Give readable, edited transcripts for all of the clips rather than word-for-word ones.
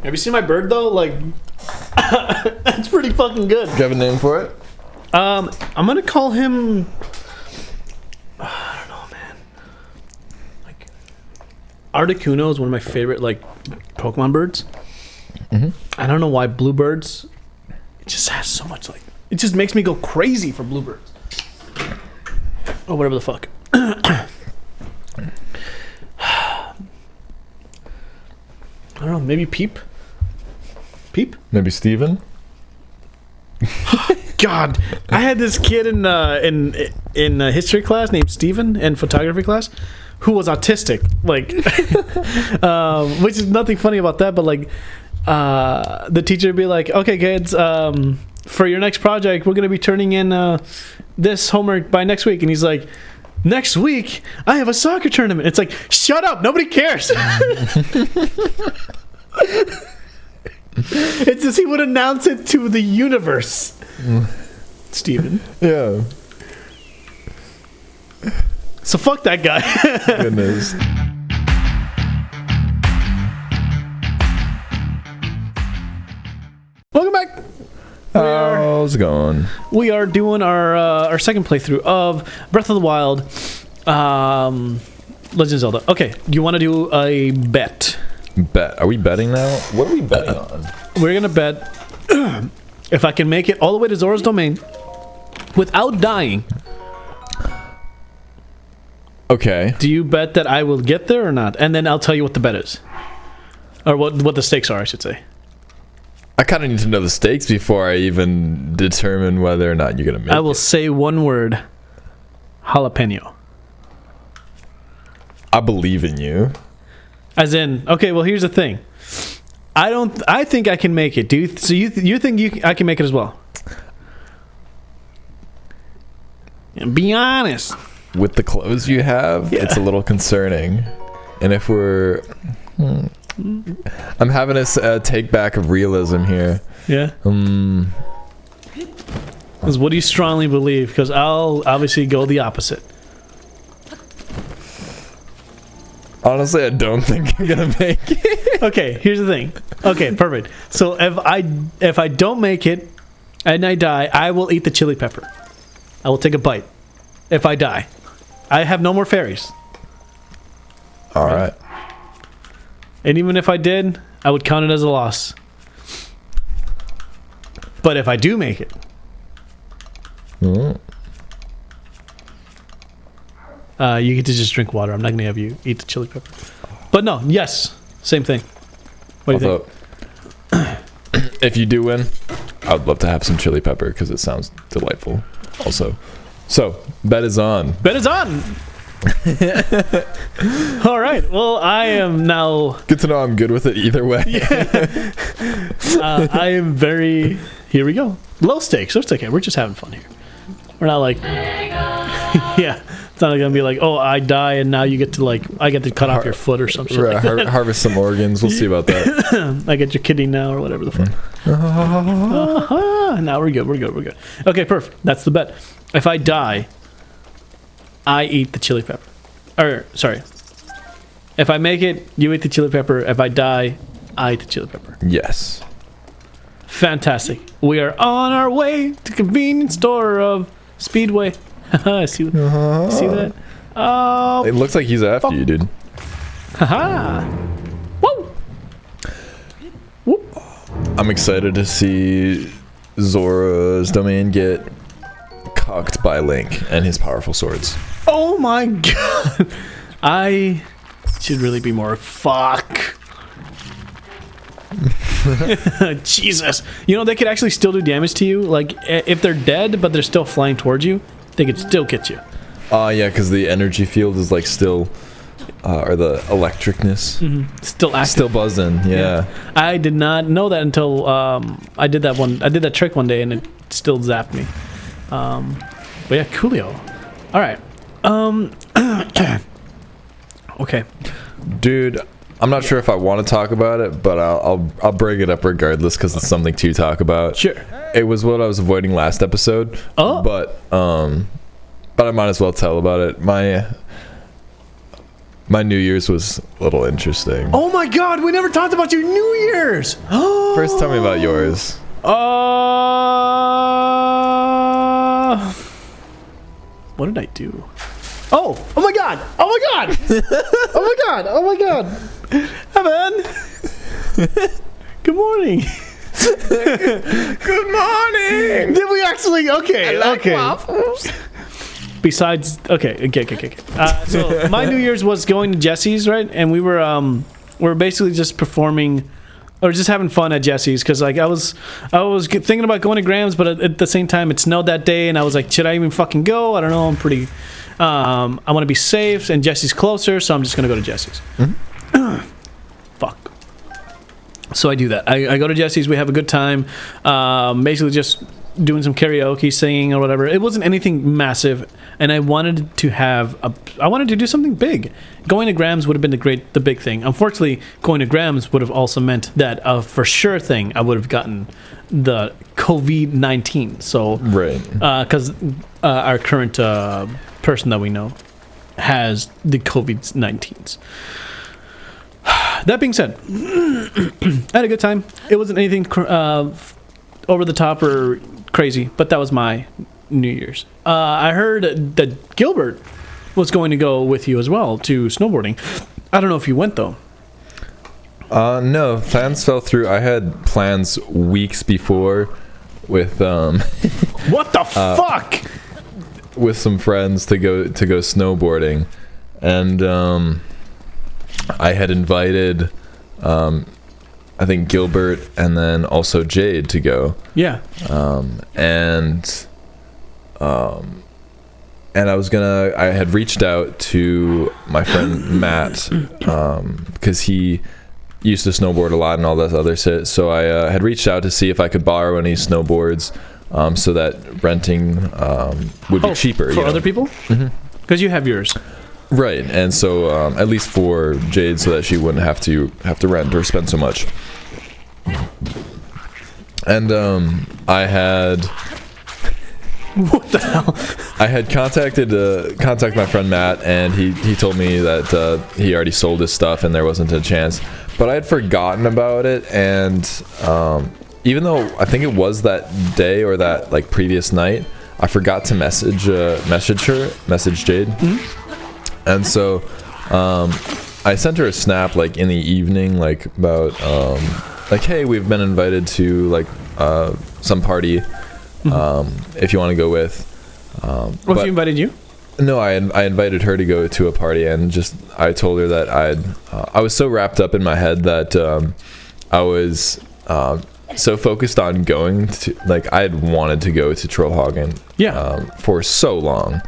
Have you seen my bird though? Like, it's pretty fucking good. Do you have a name for it? I'm gonna call him. I don't know, man. Like, Articuno is one of my favorite like Pokemon birds. Mm-hmm. I don't know why bluebirds. It just has so much like. It just makes me go crazy for bluebirds. Or whatever the fuck. I don't know. Maybe Peep. Peep. Maybe Steven? God, I had this kid in history class named Steven in photography class who was autistic, like, which is nothing funny about that, but like, the teacher would be like, okay kids, for your next project we're going to be turning in this homework by next week, and he's like, next week I have a soccer tournament. It's like, shut up, nobody cares. It's just he would announce it to the universe. Steven. Yeah. So fuck that guy. Goodness. Welcome back. How's it going? We are doing our second playthrough of Breath of the Wild, Legend of Zelda. Okay, you want to do a bet? Bet. Are we betting now? What are we betting on? We're gonna bet if I can make it all the way to Zora's Domain without dying. Okay. Do you bet that I will get there or not? And then I'll tell you what the bet is, or what the stakes are, I should say. I kind of need to know the stakes before I even determine whether or not you're gonna make it. I will say one word: jalapeno. I believe in you. As in, okay, well, here's the thing. I think I can make it. Do you? So you think I can make it as well? Be honest. With the clothes you have, Yeah. It's a little concerning. And if we're... I'm having a take back of realism here. Yeah. Because what do you strongly believe? Because I'll obviously go the opposite. Honestly, I don't think you're gonna make it. Okay, here's the thing. Okay, perfect. So if I don't make it and I die, I will eat the chili pepper. I will take a bite. If I die, I have no more fairies. All right. And even if I did, I would count it as a loss. But if I do make it, you get to just drink water. I'm not gonna have you eat the chili pepper. But no, yes, same thing. What do you think? If you do win, I would love to have some chili pepper because it sounds delightful. Also, so bet is on. Bet is on. All right. Well, I am now. Good to know I'm good with it either way. Yeah. I am very. Here we go. Low stakes. So it's okay. We're just having fun here. We're not like. Yeah. It's not gonna be like, oh, I die and now you get to like, I get to cut off your foot or some shit. Right, like that. harvest some organs. We'll see about that. I get your kidney now or whatever the fuck. Now we're good. We're good. We're good. Okay, perfect. That's the bet. If I die, I eat the chili pepper. Or sorry. If I make it, you eat the chili pepper. If I die, I eat the chili pepper. Yes. Fantastic. We are on our way to convenience store of Speedway. see that? Oh, It looks like he's after you, dude. haha. Woo! Whoop. I'm excited to see Zora's Domain get cocked by Link and his powerful swords. Oh my god. I should really be more fuck. Jesus. You know, they could actually still do damage to you. Like, if they're dead, but they're still flying towards you, they could still get you. Yeah, because the energy field is like still, or the electricness. Still active. Still buzzing, yeah. I did not know that until I did that trick one day and it still zapped me. But yeah, coolio. All right. Okay. Dude, I'm not sure if I want to talk about it, but I'll bring it up regardless because it's something to talk about. Sure. It was what I was avoiding last episode. Oh. But I might as well tell about it. My New Year's was a little interesting. Oh my God, we never talked about your New Year's. First, tell me about yours. What did I do? Oh my God! Oh my God! Oh my God! Oh my God! Evan! Good morning. Good morning. Did we actually? Okay. I like okay. waffles. Besides, okay. So my New Year's was going to Jesse's, right? And we were basically just performing, or just having fun at Jesse's, because like I was thinking about going to Graham's, but at the same time it snowed that day, and I was like, should I even fucking go? I don't know. I'm pretty. I want to be safe, and Jesse's closer, so I'm just gonna go to Jesse's. Mm-hmm. Fuck. So I do that. I go to Jesse's. We have a good time. Basically just doing some karaoke, singing or whatever. It wasn't anything massive, and I wanted to do something big. Going to Graham's would have been the big thing. Unfortunately, going to Graham's would have also meant that for sure thing I would have gotten the COVID-19. So Right. Because our current person that we know has the COVID-19s. That being said, I had a good time. It wasn't anything over the top or crazy, but that was my New Year's. I heard that Gilbert was going to go with you as well to snowboarding. I don't know if you went though. No, plans fell through. I had plans weeks before with What the fuck? with some friends to go snowboarding, and I had invited I think Gilbert and then also Jade to go. Yeah. And I had reached out to my friend Matt because he used to snowboard a lot and all that other shit. So I had reached out to see if I could borrow any snowboards so that renting would be cheaper for other people. Because you have yours. Right, and so at least for Jade, so that she wouldn't have to rent or spend so much. And I had What the hell? I had contacted my friend Matt, and he told me that he already sold his stuff and there wasn't a chance. But I had forgotten about it, and even though I think it was that day or that like previous night, I forgot to message Jade. Mm-hmm. And so I sent her a snap like in the evening, like about like, hey, we've been invited to like some party if you want to go with. What, she invited you? No, I invited her to go to a party, and just I told her that I was so wrapped up in my head that I was so focused on going to, like, I had wanted to go to Trollhagen for so long.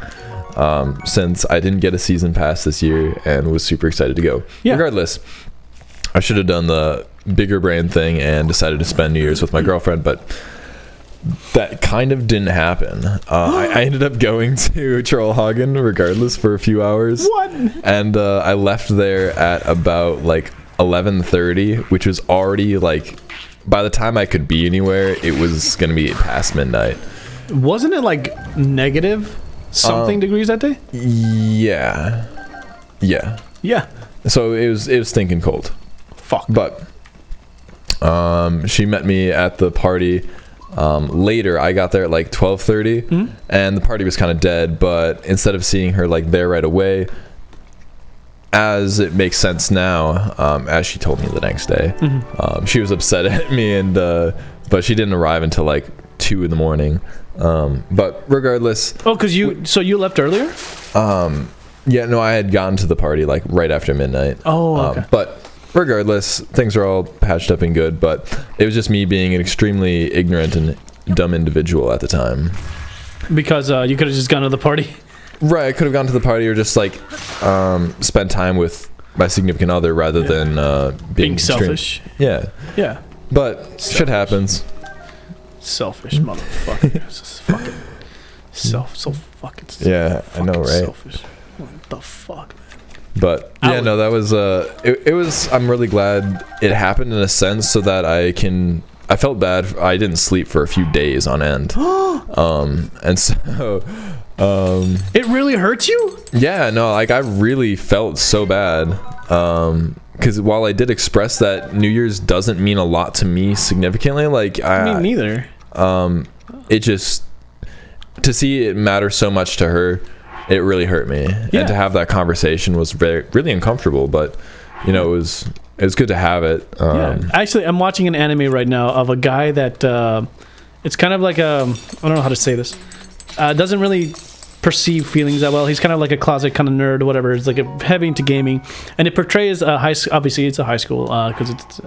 Since I didn't get a season pass this year and was super excited to go. Yeah. Regardless, I should have done the bigger brain thing and decided to spend New Year's with my girlfriend, but that kind of didn't happen. I ended up going to Trollhagen regardless for a few hours. What? And I left there at about like 11:30, which was already like, by the time I could be anywhere, it was going to be past midnight. Wasn't it like negative something degrees that day? Yeah. So it was stinking cold. Fuck. But she met me at the party later. I got there at like 12:30, and the party was kind of dead. But instead of seeing her like there right away, as it makes sense now, as she told me the next day, she was upset at me, and but she didn't arrive until like 2 a.m. But regardless. Oh, because you left earlier? Yeah, no, I had gotten to the party like right after midnight. Oh, okay. But regardless, things are all patched up and good, but it was just me being an extremely ignorant and dumb individual at the time. Because you could have just gone to the party? Right, I could have gone to the party or just like spent time with my significant other rather than being selfish. Yeah. But shit happens. Selfish motherfucker. Just fucking so fucking yeah, I know, right? Selfish. What the fuck, man? But yeah, no, that was it was, I'm really glad it happened in a sense, so that I I felt bad. I didn't sleep for a few days on end. And so it really hurts you? Yeah, no, like I really felt so bad. Because while I did express that New Year's doesn't mean a lot to me significantly, like me neither. It just, to see it matter so much to her, it really hurt me. Yeah. And to have that conversation was really uncomfortable, but you know, it was good to have it. Actually, I'm watching an anime right now of a guy that it's kind of like I don't know how to say this. Doesn't really perceive feelings that well. He's kind of like a closet kind of nerd or whatever. It's like heavy into gaming, and it portrays obviously it's a high school because it's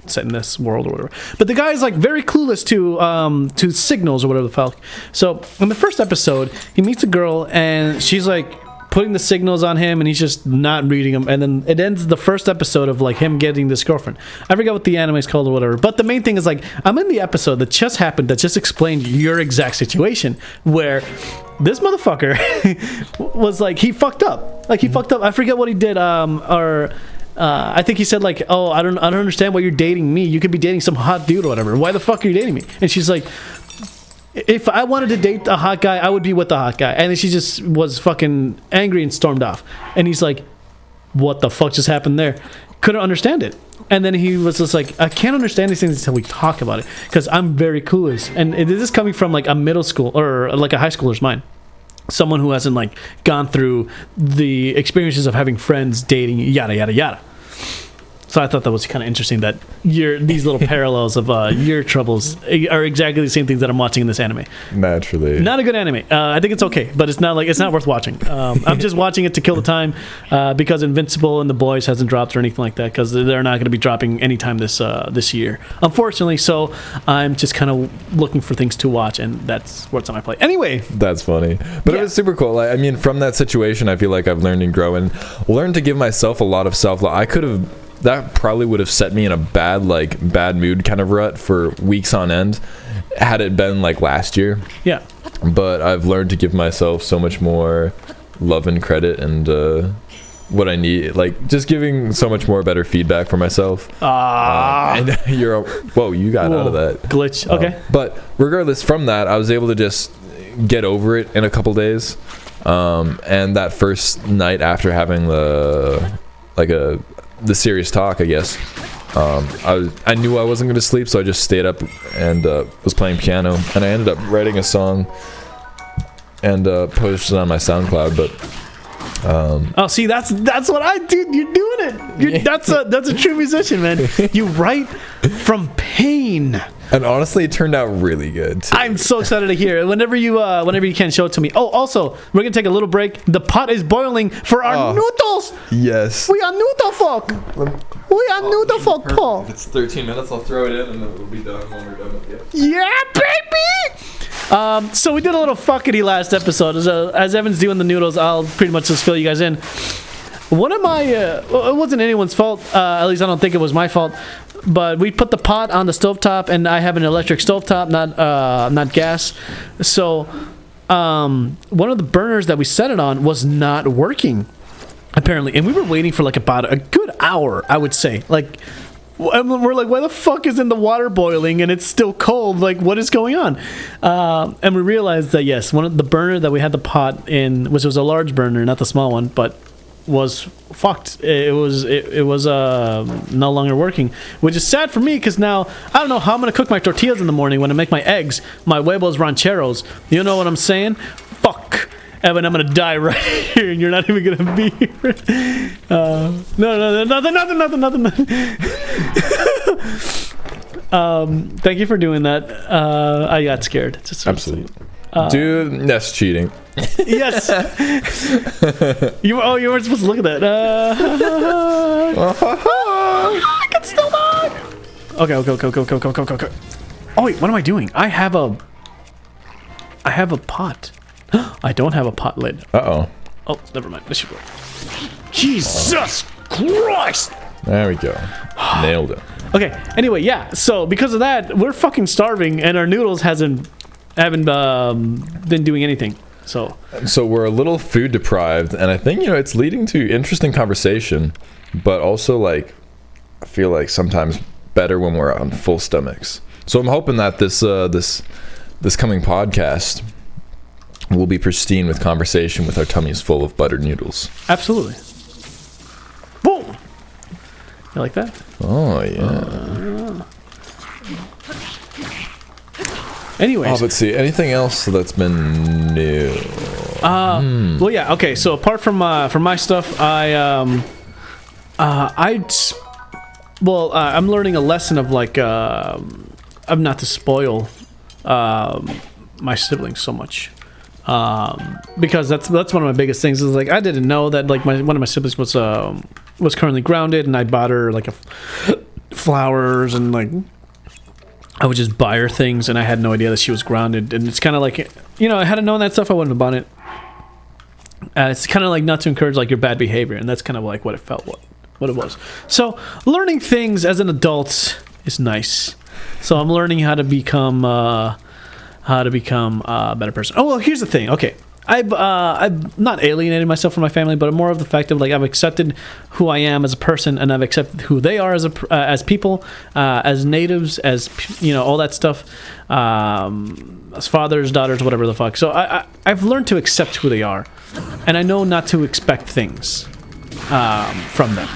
set in this world or whatever. But the guy is like very clueless to signals or whatever the fuck. So in the first episode, he meets a girl and she's like putting the signals on him and he's just not reading them, and then it ends the first episode of like him getting this girlfriend. I forget what the anime is called or whatever, but the main thing is like I'm in the episode that just happened that just explained your exact situation where this motherfucker was like he fucked up. I forget what he did. I think he said like, oh, I don't understand why you're dating me. You could be dating some hot dude or whatever. Why the fuck are you dating me? And she's like, if I wanted to date a hot guy, I would be with the hot guy. And then she just was fucking angry and stormed off. And he's like, what the fuck just happened there? Couldn't understand it. And then he was just like, I can't understand these things until we talk about it because I'm very clueless. And this is coming from like a middle school or like a high schooler's mind. Someone who hasn't like gone through the experiences of having friends, dating, yada, yada, yada. So I thought that was kind of interesting that these little parallels of your troubles are exactly the same things that I'm watching in this anime. Naturally. Not a good anime. I think it's okay, but it's not worth watching. I'm just watching it to kill the time because Invincible and The Boys hasn't dropped or anything like that because they're not going to be dropping anytime this year, unfortunately. So I'm just kind of looking for things to watch, and that's what's on my plate. Anyway. That's funny. But it was super cool. I mean, from that situation, I feel like I've learned and grown and learned to give myself a lot of self-love. That probably would have set me in a bad mood kind of rut for weeks on end had it been like last year. Yeah. But I've learned to give myself so much more love and credit and what I need, like just giving so much more better feedback for myself. And you got out of that glitch. Okay. But regardless from that, I was able to just get over it in a couple days. And that first night after having the serious talk, I guess, I knew I wasn't going to sleep, so I just stayed up and was playing piano, and I ended up writing a song and posted it on my SoundCloud. But see, that's what I do. You're doing it. That's a true musician, man. You write from pain. And honestly, it turned out really good too. I'm so excited to hear it. Whenever you can, show it to me. Oh, also, we're gonna take a little break. The pot is boiling for our noodles. Yes. We are noodle folk. We are noodle folk, Paul. If it's 13 minutes, I'll throw it in and it'll be done when we're done with it. Yeah, baby. So we did a little fuckity last episode. As Evan's doing the noodles, I'll pretty much just fill you guys in. One of my, it wasn't anyone's fault. At least I don't think it was my fault. But we put the pot on the stovetop, and I have an electric stovetop, not gas. So one of the burners that we set it on was not working, apparently. And we were waiting for like about a good hour, I would say. Like, and we're like, why the fuck isn't the water boiling and it's still cold? Like, what is going on? And we realized that, yes, one of the burner that we had the pot in, which was a large burner, not the small one, but was fucked. It was no longer working, which is sad for me because now I don't know how I'm gonna cook my tortillas in the morning when I make my eggs, my huevos rancheros. You know what I'm saying? Fuck, Evan, I'm gonna die right here, and you're not even gonna be here. No, nothing. Thank you for doing that. I got scared. Absolutely. Dude, that's cheating. Yes. You weren't supposed to look at that. I can still not. Okay. Oh wait, what am I doing? I have a pot. I don't have a pot lid. Oh, never mind. This should work. Jesus Christ. There we go. Nailed it. Okay. Anyway, yeah. So because of that, we're fucking starving, and our noodles haven't been doing anything. So we're a little food deprived, and I think it's leading to interesting conversation, but also like I feel like sometimes better when we're on full stomachs. So I'm hoping that this coming podcast will be pristine with conversation with our tummies full of buttered noodles. Absolutely. Boom. You like that? Oh yeah. Anyways. But see, anything else that's been new? Well, yeah. Okay. So apart from my stuff, I'm learning a lesson of like of not to spoil my siblings so much. Because that's one of my biggest things is like I didn't know that like one of my siblings was currently grounded, and I bought her like flowers, and like I would just buy her things, and I had no idea that she was grounded. And it's kind of like, you know, I had known that stuff, I wouldn't have bought it. It's kind of like not to encourage like your bad behavior, and that's kind of like what it felt, what it was. So learning things as an adult is nice. So I'm learning how to become a better person. Oh well, here's the thing. Okay, I've not alienated myself from my family, but more of the fact of like I've accepted who I am as a person, and I've accepted who they are as people, as natives, as you know, all that stuff, as fathers, daughters, whatever the fuck. So I've learned to accept who they are, and I know not to expect things from them.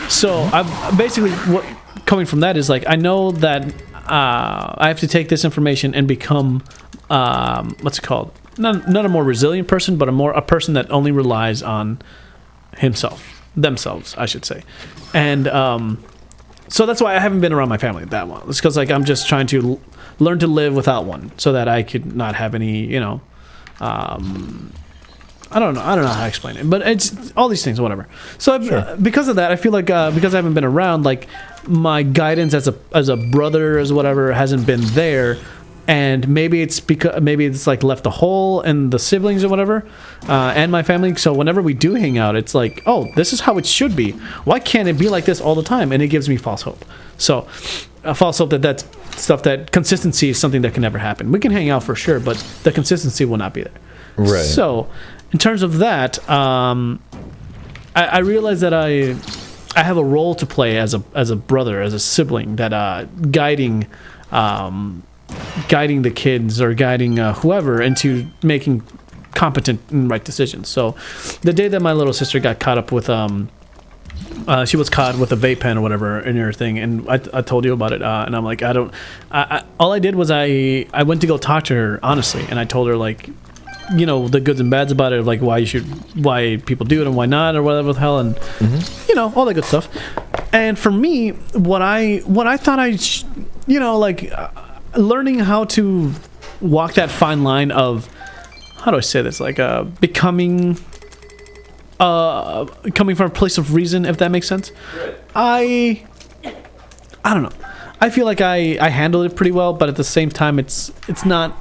So I'm basically coming from that is like I know that I have to take this information and become what's it called? Not a more resilient person, but a person that only relies on themselves, I should say. And so that's why I haven't been around my family that long. It's because like I'm just trying to learn to live without one, so that I could not have any, you know, I don't know how to explain it, but it's all these things, whatever. So because of that, I feel like because I haven't been around, like my guidance as a brother, as whatever, hasn't been there. And maybe it's like left a hole in the siblings or whatever, and my family. So whenever we do hang out, it's like, oh, this is how it should be. Why can't it be like this all the time? And it gives me false hope. So a false hope that stuff, that consistency is something that can never happen. We can hang out for sure, but the consistency will not be there. Right. So in terms of that, I realize that I have a role to play as a brother, as a sibling, that guiding the kids or guiding whoever into making competent and right decisions. So the day that my little sister got caught up with she was caught with a vape pen or whatever in her thing, and I told you about it, and I'm like, all I did was I went to go talk to her honestly, and I told her, like, you know, the goods and bads about it, like why people do it and why not, or whatever the hell, and you know, all that good stuff. And for me, what I thought you know, like learning how to walk that fine line of, how do I say this, like coming from a place of reason, if that makes sense. I don't know. I feel like I handled it pretty well, but at the same time, it's not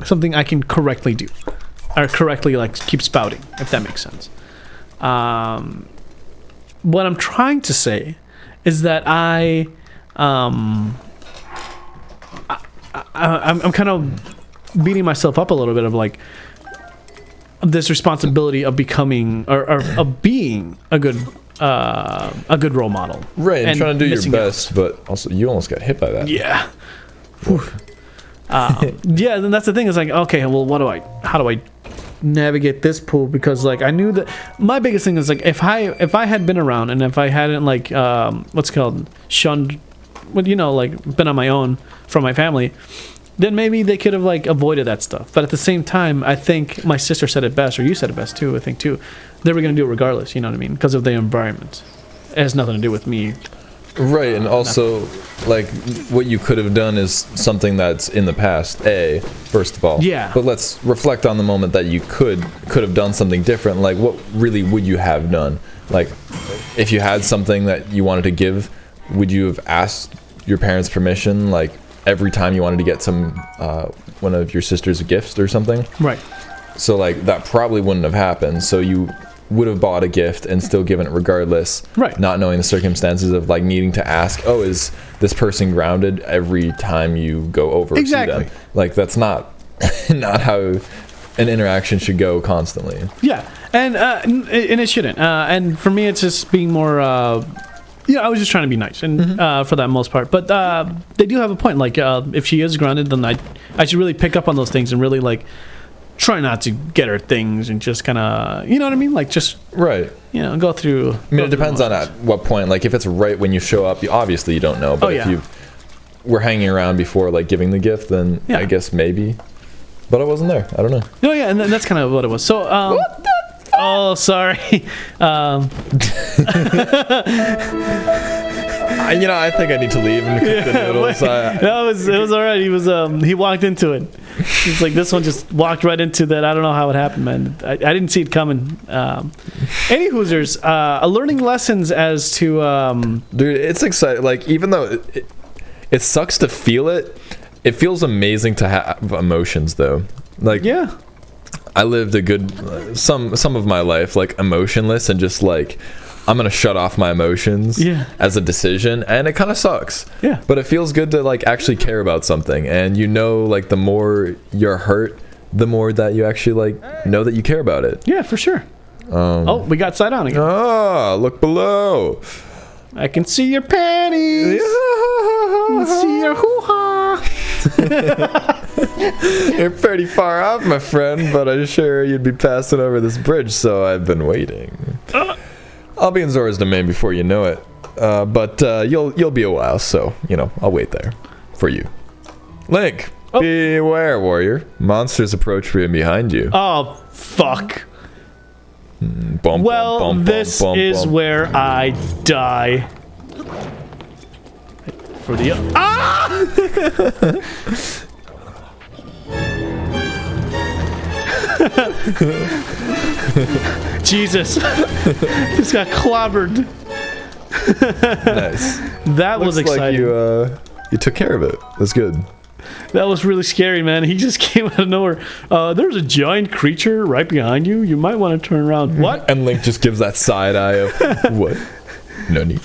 something I can correctly do, or correctly like keep spouting, if that makes sense. What I'm trying to say is that I'm kind of beating myself up a little bit of like this responsibility of becoming or of being a good role model, right? And trying to do your best, but also you almost got hit by that. Yeah. Yeah, then that's the thing. Is like, okay, well, how do I navigate this pool? Because like I knew that my biggest thing is like if I had been around and if I hadn't like what's it called, shunned, you know, like been on my own from my family, then maybe they could have like avoided that stuff. But at the same time, I think my sister said it best, or you said it best too, I think too. They were going to do it regardless, you know what I mean? Because of the environment. It has nothing to do with me. Right, and also, like, what you could have done is something that's in the past, first of all. Yeah. But let's reflect on the moment that you could have done something different. Like, what really would you have done? Like, if you had something that you wanted to give, would you have asked your parents' permission, like, every time you wanted to get one of your sisters a gift or something? Right. So, like, that probably wouldn't have happened. So you would have bought a gift and still given it regardless, right? Not knowing the circumstances of like needing to ask, oh, is this person grounded every time you go over to them? Like that's not how an interaction should go constantly. Yeah, and it shouldn't. And for me, it's just being more, I was just trying to be nice, and for that most part. But they do have a point. Like, if she is grounded, then I should really pick up on those things and really like try not to get her things and just kind of, you know what I mean? Like, just right. Go through. I mean, it depends on at what point. Like, if it's right when you show up, obviously you don't know. But if you were hanging around before like giving the gift, then I guess maybe. But I wasn't there. I don't know. No, yeah, and that's kind of what it was. So, what the fuck? Oh, sorry. I think I need to leave and cook the noodles. It was all right. He walked into it. It's like this one just walked right into that. I don't know how it happened, man. I didn't see it coming. Any Hoosers, learning lessons as to dude, it's exciting. Like, even though it sucks to feel it, it feels amazing to have emotions, though. Like, yeah, I lived a good some of my life like emotionless and just like I'm gonna shut off my emotions as a decision, and it kind of sucks. Yeah, but it feels good to like actually care about something, and like the more you're hurt, the more that you actually like know that you care about it. Yeah, for sure. We got side on again. Oh, look below. I can see your panties. I see your hoo-ha. You're pretty far off, my friend, but I'm sure you'd be passing over this bridge, so I've been waiting. I'll be in Zora's Domain before you know it, but you'll be a while, so I'll wait there for you. Link, beware, warrior. Monsters approach from behind you. Oh, fuck. This is where I die. For the Jesus, just got clobbered. Nice. That was exciting. Like you took care of it. That's good. That was really scary, man. He just came out of nowhere. There's a giant creature right behind you. You might want to turn around. What? And Link just gives that side eye of what? No need.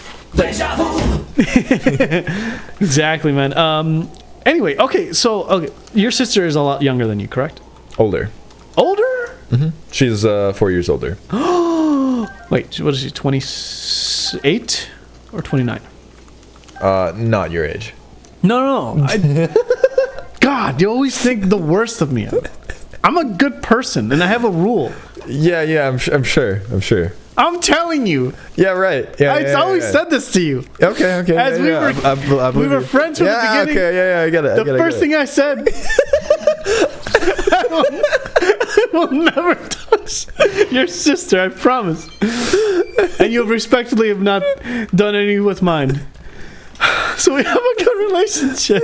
Exactly, man. Anyway, so your sister is a lot younger than you, correct? Older. Mm-hmm. She's 4 years older. Wait, what is she? 28 or 29? Not your age. No. God, you always think the worst of me. I'm a good person, and I have a rule. Yeah, I'm sure. I'm telling you. Yeah, right. Yeah, I always said this to you. Okay. As we were friends from the beginning. Okay, yeah, I get it. The first thing I said, I will never touch your sister, I promise. And you respectfully have not done any with mine. So we have a good relationship.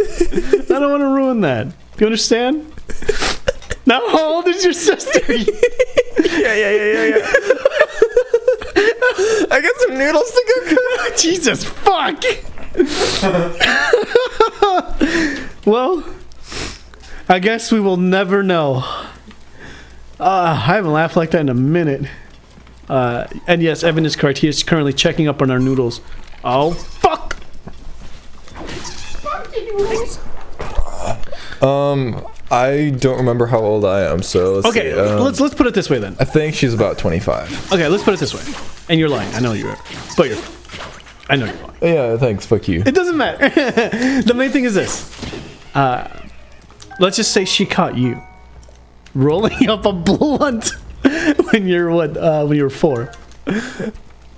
I don't want to ruin that. You understand? Now, how old is your sister? Yeah. I got some noodles to go cook. Jesus, fuck. Well, I guess we will never know. I haven't laughed like that in a minute. And yes, Evan is correct. He is currently checking up on our noodles. Oh, fuck. I don't remember how old I am, so let's see. Let's put it this way then. I think she's about 25. Okay, let's put it this way. And you're lying. I know you are. But I know you're lying. Yeah, thanks. Fuck you. It doesn't matter. The main thing is this. Let's just say she caught you rolling up a blunt when you're when you were 4.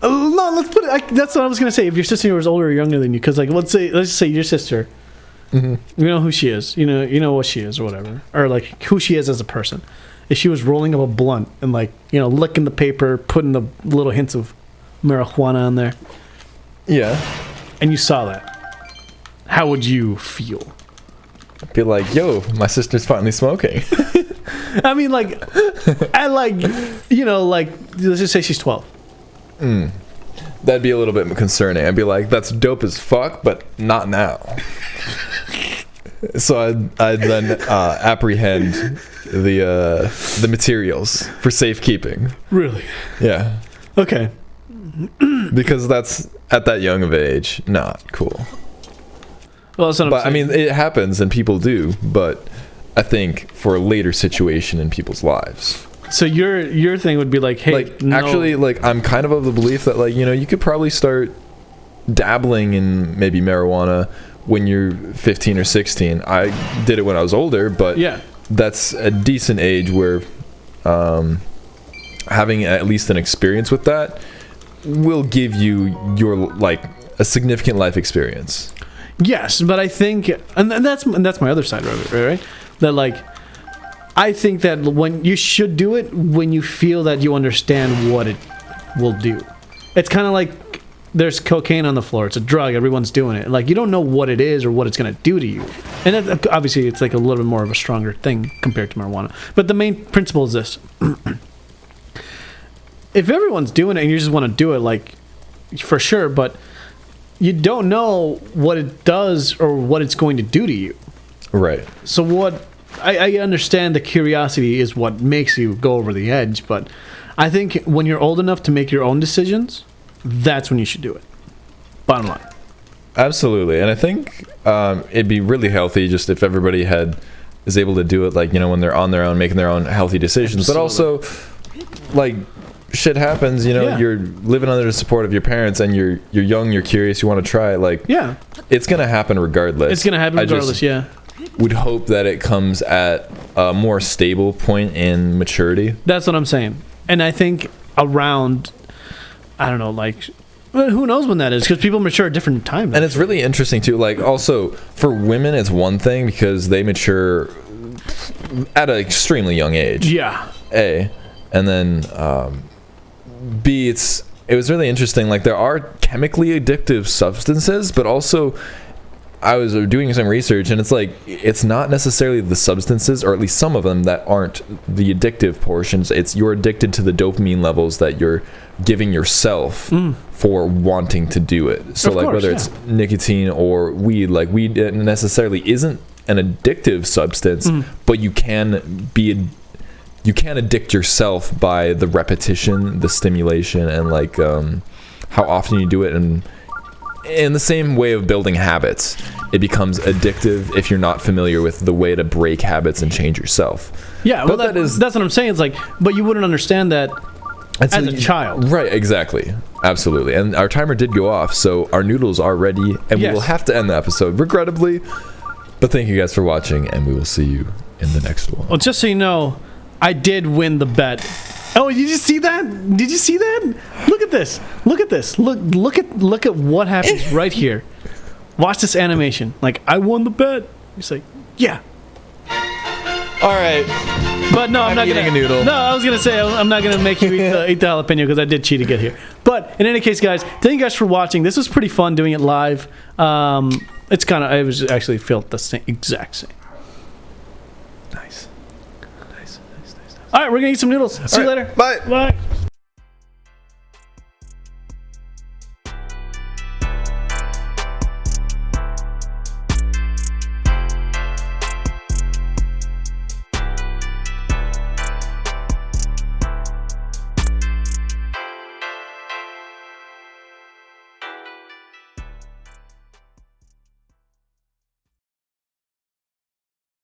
No, let's put it. That's what I was gonna say. If your sister was older or younger than you, because let's just say your sister. Mm-hmm. You know who she is. You know what she is or whatever, or like who she is as a person. If she was rolling up a blunt and licking the paper, putting the little hints of marijuana on there. Yeah. And you saw that, how would you feel? I'd be like, yo, my sister's finally smoking. I mean, let's just say she's 12. That'd be a little bit concerning. I'd be like, that's dope as fuck, but not now. So I'd then apprehend the materials for safekeeping. Really? Yeah. Okay. Because that's at that young of age not cool. Well, that's what I'm saying. I mean, it happens and people do, but I think for a later situation in people's lives. So your thing would be like, hey, actually, I'm kind of the belief that you could probably start dabbling in maybe marijuana when you're 15 or 16. I did it when I was older, but Yeah. that's a decent age where having at least an experience with that will give you your like a significant life experience. Yes, but I think, and that's my other side of it, right? That like, I think that when you should do it when you feel that you understand what it will do. It's kind of like there's cocaine on the floor. It's a drug. Everyone's doing it. Like, you don't know what it is or what it's going to do to you. And that, obviously, it's like a little bit more of a stronger thing compared to marijuana. But the main principle is this. If everyone's doing it and you just want to do it, like, for sure, but you don't know what it does or what it's going to do to you. Right. So what... I understand the curiosity is what makes you go over the edge, but I think when you're old enough to make your own decisions, that's when you should do it. Bottom line. Absolutely. And I think it'd be really healthy just if everybody is able to do it, like, you know, when they're on their own, making their own healthy decisions. Absolutely. But also, like, shit happens, you know, Yeah. You're living under the support of your parents and you're young, you're curious, you want to try it. Like, yeah, it's going to happen regardless. It's going to happen regardless, yeah. Would hope that it comes at a more stable point in maturity. That's what I'm saying. And I think around, I don't know, like, well, who knows when that is, because people mature at different times. And it's really interesting too, like, also for women it's one thing because they mature at an extremely young age. Yeah. A. And then B, it was really interesting, like, there are chemically addictive substances, but also I was doing some research, and it's like, it's not necessarily the substances, or at least some of them, that aren't the addictive portions. It's you're addicted to the dopamine levels that you're giving yourself for wanting to do it. So, like, whether it's nicotine or weed, like, weed necessarily isn't an addictive substance, but you can addict yourself by the repetition, the stimulation, and like how often you do it. And in the same way of building habits, it becomes addictive if you're not familiar with the way to break habits and change yourself. Yeah, well, that's what I'm saying. It's like, but you wouldn't understand that as a child. Right, exactly. Absolutely. And our timer did go off, so our noodles are ready, and we will have to end the episode, regrettably. But thank you guys for watching, and we will see you in the next one. Well, just so you know, I did win the bet. Oh, did you see that? Did you see that? Look at this. Look at this. Look at what happens right here. Watch this animation. Like, I won the bet. He's like, yeah. All right. But no, I'm not gonna. A noodle. No, I was gonna say I'm not gonna make you eat the jalapeno because I did cheat to get here. But in any case, guys, thank you guys for watching. This was pretty fun doing it live. It's kind of, I was actually felt the same, exact same. Nice. All right, we're gonna eat some noodles. See you later. Bye. Bye.